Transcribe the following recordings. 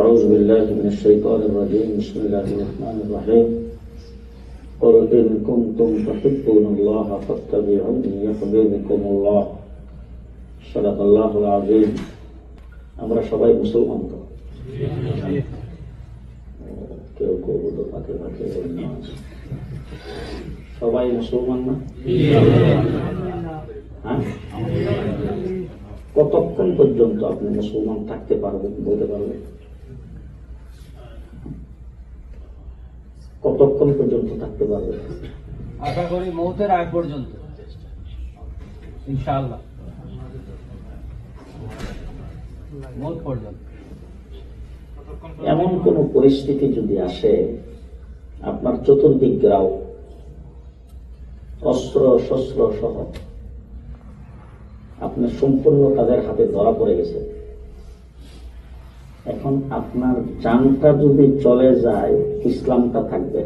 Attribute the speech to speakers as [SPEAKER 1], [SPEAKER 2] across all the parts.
[SPEAKER 1] أعوذ بالله من الشيطان الرجيم بسم الله الرحمن الرحيم قل إن كنتم تحبون الله فاتبعوني يحببكم الله صدق الله العظيم আমরা সবাই মুসলমান তো কেউ কেউ ফাঁকে ফাঁকে সবাই মুসলমান না? হ্যাঁ, কতক্ষণ পর্যন্ত আপনি মুসলমান থাকতে পারবেন বলতে পারবেন? কতক্ষণ পর্যন্ত থাকতে পারবেন?
[SPEAKER 2] আশা করি মৌতের আগ পর্যন্ত ইনশাআল্লাহ, মৌত পর্যন্ত।
[SPEAKER 1] এমন কোন পরিস্থিতি যদি আসে আপনার চতুর্দিক গ্রাও অস্ত্র শস্ত্র সহ আপনি সম্পূর্ণ তাদের হাতে ধরা পড়ে গেছে, এখন আপনার জানটা যদি চলে যায় ইসলামটা থাকবে,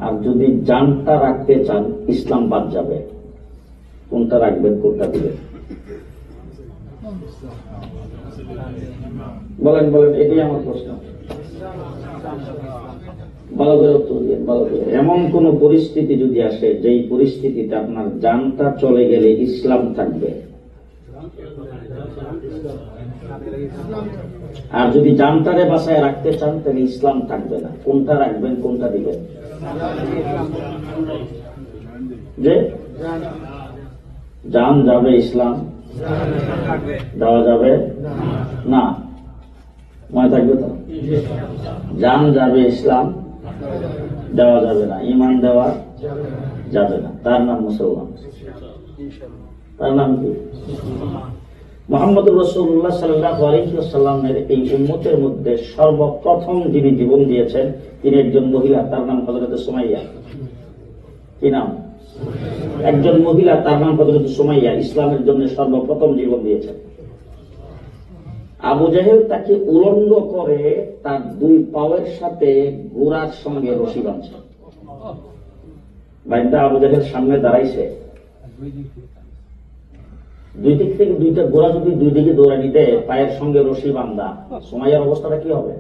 [SPEAKER 1] আর যদি জানটা রাখতে চান ইসলাম বাদ যাবে, কোনটা রাখবেন কোনটা দিবেন? বলেন বলেন, এটাই আমার প্রশ্ন। ভালো করে উত্তর দিন, ভালো করে। এমন কোন পরিস্থিতি যদি আসে যেই পরিস্থিতিতে আপনার জানটা চলে গেলে ইসলাম থাকবে, আর যদি জানটারে বাঁচায় রাখতে চান তাহলে ইসলাম থাকবে না, কোনটা রাখবেন কোনটা দিবেন? যে জান যাবে ইসলাম দেওয়া যাবে না, মনে থাকবে তো? জান যাবে ইসলাম দেওয়া যাবে না, ঈমান দেওয়া যাবে না, তার নাম মুসলমান। তার নাম কি? মুহাম্মদুর রাসূলুল্লাহ সাল্লাল্লাহু আলাইহি ওয়াসাল্লামের এই উম্মতের মধ্যে সর্বপ্রথম যিনি জীবন দিয়েছেন তিনি একজন মহিলা, তার নাম হযরত সুমাইয়া। কি নাম? একজন মহিলা, তার নাম হযরত সুমাইয়া, ইসলামের জন্য সর্বপ্রথম জীবন দিয়েছেন। আবু জাহেল তাকে উলঙ্গ করে তার দুই পায়ের সাথে ঘোড়ার সঙ্গে রশি বাঁধছে। বাইন্দা আবু জাহেল সামনে দাঁড়াইছে, দুই দিক থেকে দুইটা ঘোড়া যদি দুই দিকে দৌড়ানি দেয়, পায়ের সঙ্গে রশি বান্ধা, সুমাইয়ার অবস্থাটা কি হবে?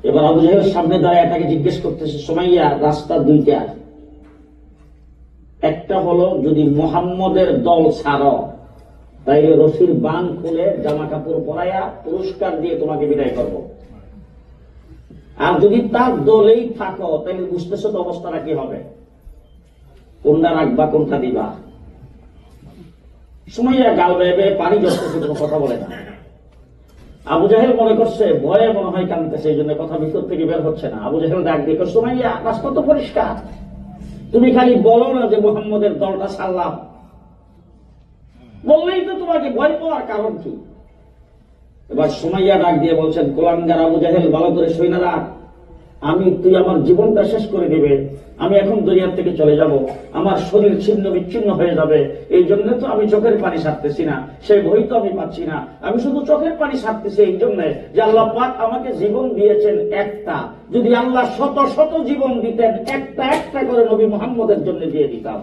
[SPEAKER 1] এবার আবু জাহেল সামনে দাঁড়ায় তাকে জিজ্ঞেস করতেছে, সুমাইয়া রাস্তা দুইটা, একটা হলো যদি মুহাম্মদের দল ছাড়ো তাইলে রশির বান খুলে জামা কাপড় পরাইয়া পুরস্কার দিয়ে তোমাকে বিদায় করব, আর যদি তার দলেই থাকো তাহলে বুঝতেছো তো অবস্থাটা কি হবে, কোনটা রাখবা কোনটা দিবা? সুমাইয়া গাল বেয়ে পানি ঝরতেছে, কোনো কথা বলে না। আবু জাহেল মনে করছে ভয়ে মনে হয় কাঁদতেছে, এই জন্য কথা ভিতর থেকে বের হচ্ছে না। আবু জাহেল ডাক দিয়ে, সুমাইয়া রাস্তা তো পরিষ্কার, তুমি খালি বলো না যে মুহাম্মদের দলটা ছাড়লাম, বললেই তো তোমাকে ভয় পাওয়ার কারণ কি? এবার সুমাইয়া ডাক দিয়ে বলছেন, কুলাঙ্গার আবু জাহেল, ভালো করে শুনে রাখ, তুই আমার জীবনটা শেষ করে দিবে, আমি এখন দুনিয়া থেকে চলে যাব, আমার শরীর ছিন্ন বিচ্ছিন্ন হয়ে যাবে, এই জন্য তো আমি চোখের পানি ছাড়তেছি না, সেই ভয় তো আমি পাচ্ছি না, আমি শুধু চোখের পানি ছাড়তেছি এই জন্য যে আল্লাহ পাক আমাকে জীবন দিয়েছেন একটা, যদি আল্লাহ শত শত জীবন দিতেন একটা একটা করে নবী মুহাম্মদের জন্য দিয়ে দিতাম।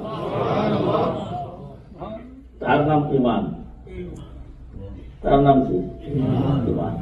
[SPEAKER 1] তার নাম ঈমান, তার নাম কি? ঈমান।